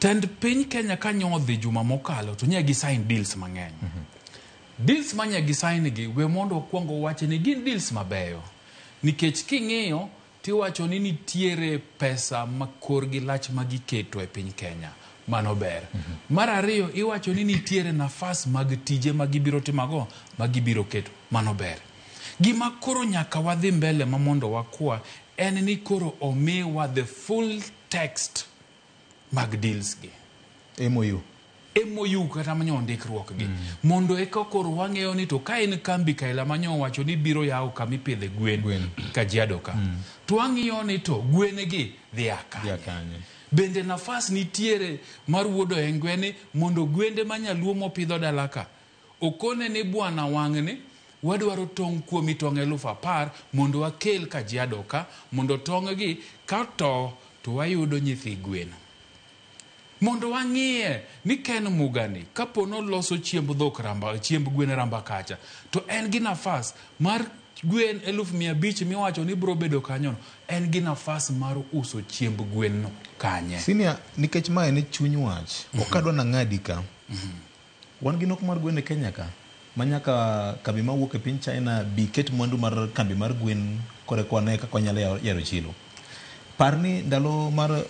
Tend piny Kenya ka nyodhi juma mokalo to nye gi sign deals mang'eny. Deals manya gi sign gi we mondo kwongo wache ni gin deals mabeyo. Nikech king'iyo tiwacho ni nitiere pesa makor gi lach magiketo e piny Kenya. Mano ber. Mar ariyo iwacho ni nitiere nafas mag tije magibiro timago magibiro keto. Mano ber. Gima koro nyaka wadhi mbele mamondo wakwa en ni koro omiwa the full text mag deals gi. MOU kata manyo ndikruok gi. Mondo eka koro wang'eyo ni to ka en kambi kaila manyo wacho ni biro yawo kama ipidhe gwen Kajiado ka. To wang'iyo ni to gwen gi dhi akanye. Bende nafas nitiere mar wuodo e gwene mondo gwende manyaluo mopidho dalaka. Okone ni bwana wang'ni wadwaro tong' kuomi tong' 10,000 mondo wakel Kajiado ka mondo tong' gi ka to wayudo nyithi gwen. Mondo wang'iye ni Ken Mugani kapono loso chiemb gwen ramba kacha to en gi nafas mar gwen 500,000 miwacho ni bro bedo kanyo en gi nafas mar uso chiemb gwen no kanye. Senior nikech mae ne chuny wach okadwa na ng'adi ka. Wan gi nok mar gwen e Kenya ka manyaka kambi mawuok e piny China bi ket mwandu mar kambi mar gwen kore kwane ka nyalo yaro chilo. Parni ndalo mar